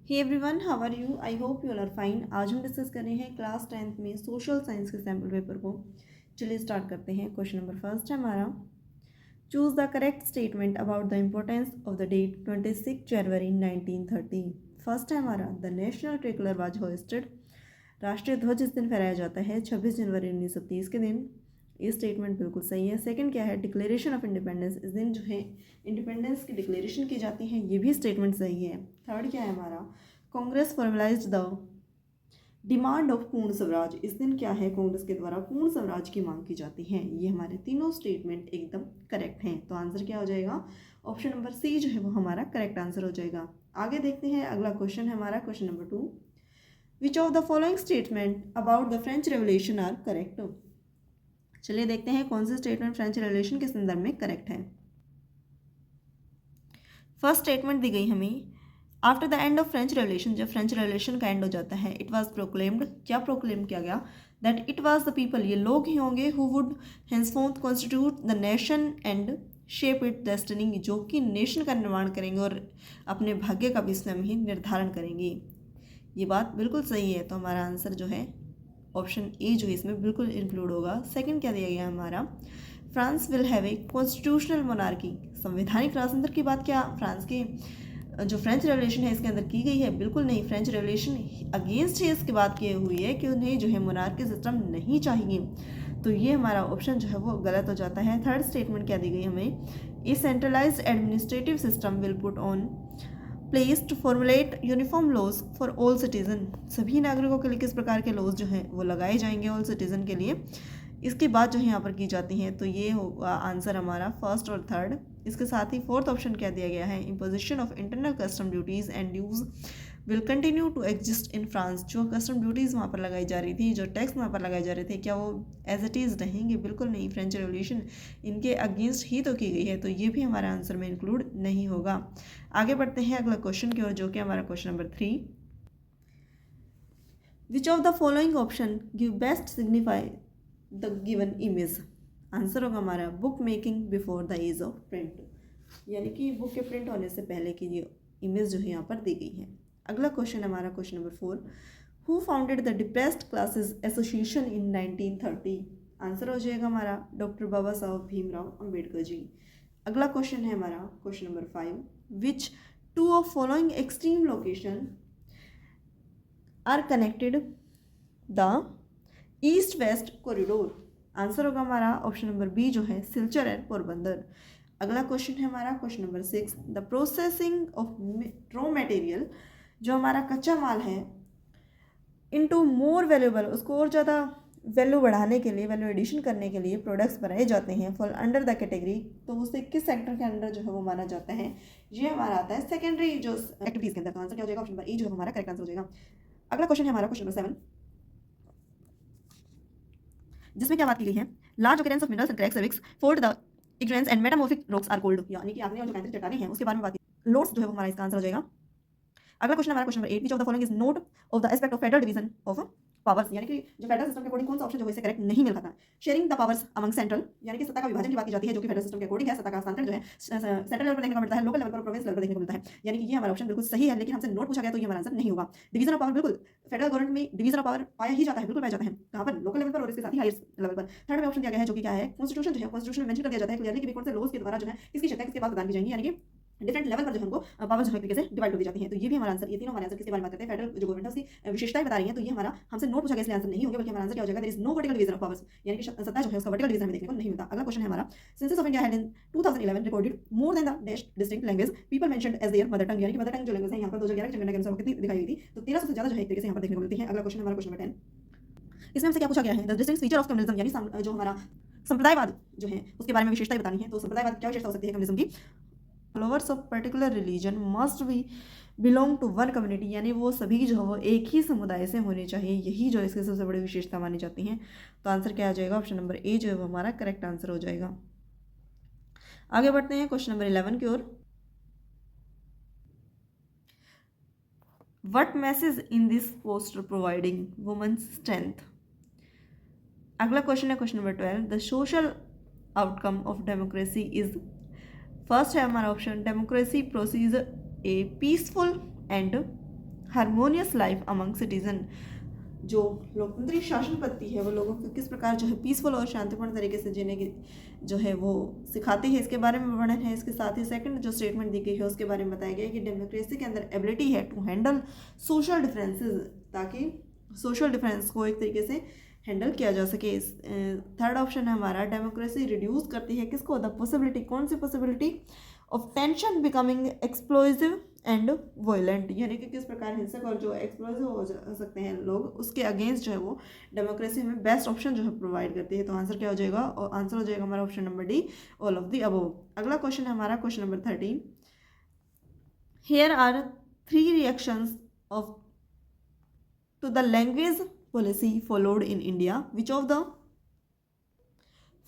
Hey everyone, how are you? I hope you all are fine. आज हम discuss कर रहे हैं क्लास 10th में सोशल साइंस के सैम्पल पेपर को। चलिए स्टार्ट करते हैं। क्वेश्चन नंबर फर्स्ट है हमारा, choose the correct statement about the importance of the date 26 January 1930। First है हमारा, the national tricolour was hoisted. राष्ट्रीय ध्वज इस दिन फहराया जाता है 26 जनवरी 1930 के दिन। ये स्टेटमेंट बिल्कुल सही है। सेकंड क्या है, डिक्लेरेशन ऑफ इंडिपेंडेंस, इस दिन जो है इंडिपेंडेंस की डिक्लेरेशन की जाती है, ये भी स्टेटमेंट सही है। थर्ड क्या है हमारा, Congress formalised the demand of पूर्ण स्वराज, इस दिन क्या है, कांग्रेस के द्वारा पूर्ण स्वराज की मांग की जाती है। ये हमारे तीनों स्टेटमेंट एकदम करेक्ट हैं। तो आंसर क्या हो जाएगा, ऑप्शन नंबर सी जो है वो हमारा करेक्ट आंसर हो जाएगा। आगे देखते हैं, अगला क्वेश्चन है हमारा question number 2, which of the following statement about the French revolution are correct. चलिए देखते हैं कौन से स्टेटमेंट फ्रेंच रेवोल्यूशन के संदर्भ में करेक्ट है। फर्स्ट स्टेटमेंट दी गई हमें, after the end of French revolution, जब फ्रेंच रेवोल्यूशन का एंड हो जाता है, इट वाज प्रोक्लेम्ड, क्या प्रोक्लेम किया गया, that it was the people, ये लोग ही होंगे, who would henceforth constitute the nation and shape it destiny, जो कि नेशन का निर्माण करेंगे और अपने भाग्य का भी स्वयं ही निर्धारण करेंगे। ये बात बिल्कुल सही है। तो हमारा आंसर जो है ऑप्शन ए जो है इसमें बिल्कुल इंक्लूड होगा। सेकंड क्या दिया गया हमारा, France will have a constitutional monarchy, संवैधानिक राजतंत्र की बात क्या फ्रांस के जो फ्रेंच रेवोल्यूशन है इसके अंदर की गई है? बिल्कुल नहीं। फ्रेंच रेवोल्यूशन अगेंस्ट ही इसकी बात की हुई है कि उन्हें जो है मोनार्की सिस्टम नहीं चाहिए। तो ये हमारा ऑप्शन जो है वो गलत हो जाता है। थर्ड स्टेटमेंट क्या दी गई हमें, a centralised administrative system will put on place to formulate uniform laws for all citizen, सभी नागरिकों के लिए किस प्रकार के लॉज जो हैं वो लगाए जाएंगे ऑल सिटीजन के लिए, इसकी बात जो है यहाँ पर की जाती है। तो ये होगा आंसर हमारा फर्स्ट और थर्ड। इसके साथ ही फोर्थ ऑप्शन क्या दिया गया है, imposition of internal custom duties and dues will continue to exist in France, जो कस्टम ड्यूटीज़ वहाँ पर लगाई जा रही थी, जो टैक्स वहाँ पर लगाए जा रहे थे, क्या वो एज इट इज़ रहेंगे? बिल्कुल नहीं। फ्रेंच रेवोल्यूशन इनके अगेंस्ट ही तो की गई है, तो ये भी हमारे आंसर में इंक्लूड नहीं होगा। आगे बढ़ते हैं अगला क्वेश्चन की ओर, जो कि हमारा question number 3, which of the following option give best signify the given image. Answer होगा हमारा book making before the age of print, यानी कि बुक के प्रिंट होने से पहले की ये इमेज जो है यहाँ पर दी गई है। अगला क्वेश्चन हमारा question number 4, who founded the depressed classes association in 1930। Answer हो जाएगा हमारा डॉक्टर बाबा साहब भीमराव अंबेडकर जी। अगला क्वेश्चन है हमारा question number 5, which two of following extreme location are connected the east west corridor. Answer होगा हमारा ऑप्शन नंबर बी जो है सिलचर एंड पोरबंदर। अगला क्वेश्चन है हमारा question number 6, the processing of raw material, जो हमारा कच्चा माल है, इनटू मोर वैल्यूएबल, उसको और ज़्यादा वैल्यू बढ़ाने के लिए, वैल्यू एडिशन करने के लिए प्रोडक्ट्स बनाए जाते हैं, फॉल अंडर द कैटेगरी, तो उसे किस सेक्टर के अंडर जो है वो माना जाता है? ये हमारा आता है सेकेंडरी जो एक्टिविटीज़ के अंदर। तो आंसर क्या हो जाएगा, ऑप्शन नंबर ए जो है हमारा करेक्ट आंसर हो जाएगा। अगला क्वेश्चन है हमारा क्वेश्चन नंबर 7, जिसमें क्या बात की गई है, large occurrence of minerals and crack cervix fold the igneous and metamorphic rocks are called, यानी कि आपने जो कैंसर चट्टानें हैं उसके बारे में बात की, लोड्स जो है वो हमारा इसका आंसर हो जाएगा। अगला क्वेश्चन हमारा question number 8, which of the following is note of the aspect of federal division of powers, यानी कि जो फेडरल सिस्टम के अकॉर्डिंग कौन सा ऑप्शन जो है इसे करेक्ट नहीं मिल पाता। Sharing the powers among central, यानी कि सत्ता का विभाजन की बात की जाती है, जो कि फेडरल सिस्टम के अकॉर्डिंग है। सत्ता का हस्तांतरण जो है सेंट्रल लेवल पर देखने को मिलता है, लोकल लेवल पर, प्रोविंस लेवल पर देखने को मिलता है, यानी कि ये हमारा ऑप्शन बिल्कुल सही है। लेकिन हमसे नोट पूछा गया तो ये हमारा आंसर नहीं होगा। डिवीजन ऑफ पावर, बिल्कुल फेडरल गवर्नमेंट में डिवीजन ऑफ पावर पाया ही जाता है, बिल्कुल पाया जाता है। कहाँ पर? लोकल लेवल पर और इसके साथ ही हाईएस्ट लेवल पर। थर्ड में ऑप्शन दिया गया है जो कि क्या है, कॉन्स्टिट्यूशन जो है, कॉन्स्टिट्यूशन में मेंशन कर दिया जाता है क्लियरली कि कौन से लॉज के द्वारा जो है किसकी शक्तियां किसके पास प्रदान की जाएंगी, यानी कि डिफरेंट लेवल पर जो हमको पावर जो है तरीके से डिवाइड हो दी जाती है। तो ये भी हमारा आंसर, ये तीनों हमारे आंसर किसके बारे में बात करते हैं, फेडरल जो गवर्नमेंट है उसकी विशेषताएं बता रही है। तो ये हमारा हमसे नोट पूछा गया इसलिए आंसर नहीं होगा, बल्कि हमारा आंसर क्या हो जाएगा, there is no vertical division of powers, यानी कि सत्ता जो है उसका वर्टिकल डिवीजन हमें देखने को नहीं मिलता। अगला क्वेश्चन है हमारा, census of India held in 2011 recorded more than the dash distinct language people mentioned as their mother tongue, यानी कि मदर टंग जो लैंग्वेज है यहाँ पर 2011 की जनगणना के अनुसार कितनी दिखाई गई थी, तो 1300 से ज्यादा जो है एक तरीके से यहाँ पर देखने को मिलती है। अगला क्वेश्चन हमारा क्वेश्चन नंबर 10, इसमें हमसे क्या पूछा गया है, the distinct feature of communism, यानी जो हमारा संप्रदायवाद जो है उसके बारे में विशेषताएं बतानी है। तो संप्रदायवाद क्या विशेषता हो सकती है कम्युनिज्म की, followers of particular religion must be belong to one community, यानी वो सभी जो है वो एक ही समुदाय से होने चाहिए, यही जो इसकी सबसे बड़ी विशेषता मानी जाती हैं। तो आंसर क्या आ जाएगा, ऑप्शन नंबर ए जो है वो हमारा करेक्ट आंसर हो जाएगा। आगे बढ़ते हैं क्वेश्चन नंबर 11 की ओर, what message in this poster providing women's strength. अगला क्वेश्चन है question number 12, the social outcome of democracy is, first है हमारा option, democracy proceeds a peaceful and harmonious life among citizen, जो लोकतंत्री शासन पद्धति है वो लोगों को किस प्रकार जो है पीसफुल और शांतिपूर्ण तरीके से जीने की जो है वो सिखाती है, इसके बारे में वर्णन है। इसके साथ ही सेकंड जो स्टेटमेंट दी गई है उसके बारे में बताया गया है कि डेमोक्रेसी के अंदर एबिलिटी है टू हैंडल सोशल डिफरेंसेस, ताकि सोशल डिफरेंस को एक तरीके से हैंडल किया जा सके। थर्ड ऑप्शन है हमारा, डेमोक्रेसी रिड्यूस करती है किसको, द पॉसिबिलिटी, कौन सी possibility of tension becoming explosive and violent, यानी कि किस प्रकार हिंसक और जो एक्सप्लोजिव हो सकते हैं लोग, उसके अगेंस्ट जो है वो डेमोक्रेसी हमें बेस्ट ऑप्शन जो है प्रोवाइड करती है। तो आंसर क्या हो जाएगा, और आंसर हो जाएगा हमारा option number D, all of the above. अगला क्वेश्चन है हमारा question number 13, here are 3 reactions of to the language policy followed in India. Which of the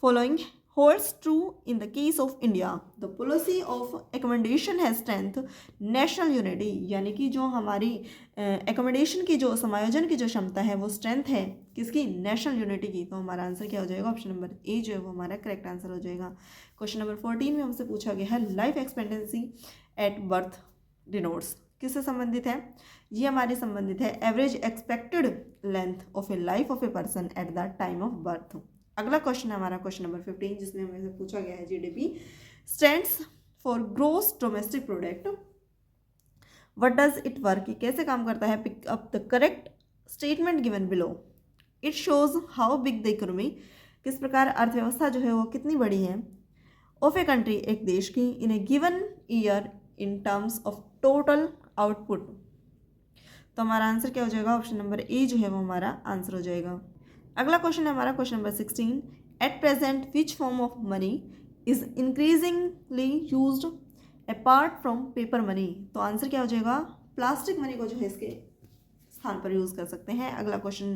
following holds true in the case of India? The policy of accommodation has strength national unity, यानी कि जो हमारी accommodation की जो समायोजन की जो क्षमता है वो स्ट्रेंथ है किसकी, नेशनल यूनिटी की। तो हमारा आंसर क्या हो जाएगा, ऑप्शन नंबर ए जो है वो हमारा करेक्ट आंसर हो जाएगा। क्वेश्चन नंबर 14 में हमसे पूछा गया है life expectancy at birth denotes, किससे संबंधित है, ये हमारी संबंधित है average expected length of A life of a person at the time of birth. अगला क्वेश्चन है हमारा क्वेश्चन नंबर 15, जिसमें हमें पूछा गया है GDP stands for gross domestic product, what does it work, कैसे काम करता है। Pick up the correct statement given below, it shows how big the economy, किस प्रकार अर्थव्यवस्था जो है वो कितनी बड़ी है, ऑफ ए कंट्री, एक देश की, in a given year in terms of total output. तो हमारा आंसर क्या हो जाएगा, ऑप्शन नंबर ए जो है वो हमारा आंसर हो जाएगा। अगला क्वेश्चन है हमारा question number 16, at present which form of money is increasingly used apart from paper money. तो आंसर क्या हो जाएगा, प्लास्टिक मनी को जो है इसके स्थान पर यूज़ कर सकते हैं। अगला क्वेश्चन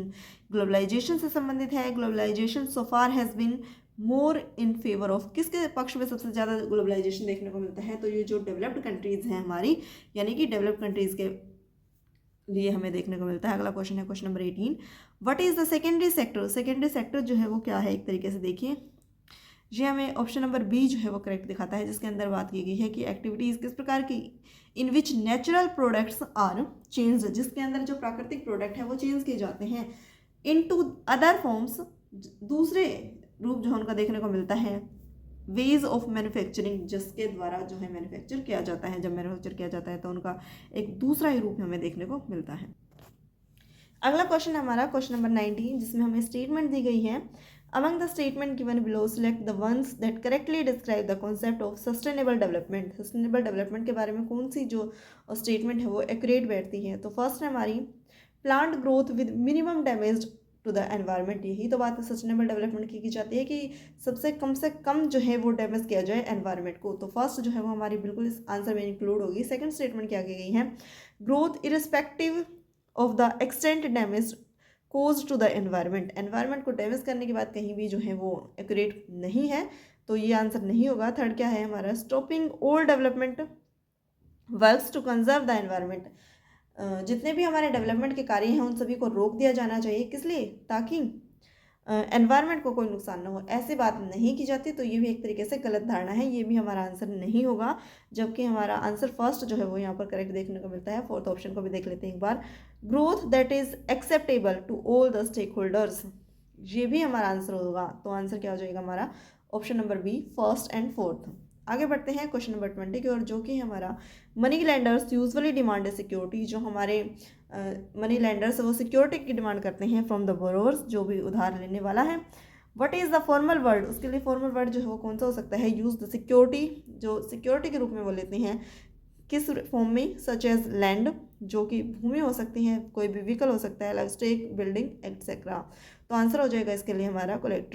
ग्लोबलाइजेशन से संबंधित है, globalization so far has been more in favour of, किसके पक्ष में सबसे ज़्यादा ग्लोबलाइजेशन देखने को मिलता है, तो ये जो डेवलप्ड कंट्रीज़ हैं हमारी, यानी कि डेवलप्ड कंट्रीज़ के लिए हमें देखने को मिलता है। अगला क्वेश्चन है question number 18, what is the secondary sector, secondary sector जो है वो क्या है, एक तरीके से देखिए ये हमें ऑप्शन नंबर बी जो है वो करेक्ट दिखाता है, जिसके अंदर बात की गई है कि एक्टिविटीज़ किस प्रकार की, in which natural products are change, जिसके अंदर जो प्राकृतिक प्रोडक्ट है वो चेंज किए जाते हैं, इन टू अदर फॉर्म्स, दूसरे रूप जो उनका देखने को मिलता है, वेज ऑफ मैन्युफैक्चरिंग, जिसके द्वारा जो है मैन्युफैक्चर किया जाता है, जब मैन्युफैक्चर किया जाता है तो उनका एक दूसरा ही रूप हमें देखने को मिलता है। अगला क्वेश्चन है हमारा क्वेश्चन नंबर 19, जिसमें हमें स्टेटमेंट दी गई है, among the statement given below select the ones that correctly describe the concept of sustainable development. Sustainable development के बारे में कौन सी जो स्टेटमेंट है वो एक्यूरेट बैठती है। तो फर्स्ट है हमारी plant growth with minimum damage to the environment, यही तो बात सस्टेनेबल डेवलपमेंट की जाती है कि सबसे कम जो है वो डैमेज किया जाए एनवायरनमेंट को। तो फर्स्ट जो है वो हमारी बिल्कुल इस आंसर में इंक्लूड होगी। सेकंड स्टेटमेंट क्या की गई है, growth irrespective of the extent damage cause to the environment, environment को डैमेज करने की बात कहीं भी जो है वो एक्यूरेट नहीं है, तो ये आंसर नहीं होगा। थर्ड क्या है हमारा, stopping all development works to conserve the environment, जितने भी हमारे डेवलपमेंट के कार्य हैं उन सभी को रोक दिया जाना चाहिए, किस लिए, ताकि एनवायरनमेंट को कोई नुकसान ना हो, ऐसी बात नहीं की जाती। तो ये भी एक तरीके से गलत धारणा है, ये भी हमारा आंसर नहीं होगा, जबकि हमारा आंसर फर्स्ट जो है वो यहाँ पर करेक्ट देखने को मिलता है। फोर्थ ऑप्शन को भी देख लेते हैं एक बार, growth that is acceptable to all the stakeholders, ये भी हमारा आंसर होगा। तो आंसर क्या हो जाएगा हमारा, option number B, first and fourth. आगे बढ़ते हैं क्वेश्चन नंबर 20 की ओर, जो कि हमारा money landers usually demand security, जो हमारे मनी लैंडर्स वो सिक्योरिटी की डिमांड करते हैं फ्रॉम द बोरोवर्स, जो भी उधार लेने वाला है। What is the formal word, उसके लिए फॉर्मल वर्ड जो है वो कौन सा हो सकता है, यूज द सिक्योरिटी, जो सिक्योरिटी के रूप में वो लेते हैं, किस फॉर्म में, सच एज लैंड, जो कि भूमि हो सकती है, कोई भी व्हीकल हो सकता है, लाइक स्टेक, बिल्डिंग एक्सेट्रा। तो आंसर हो जाएगा इसके लिए हमारा कलेक्ट्रेट।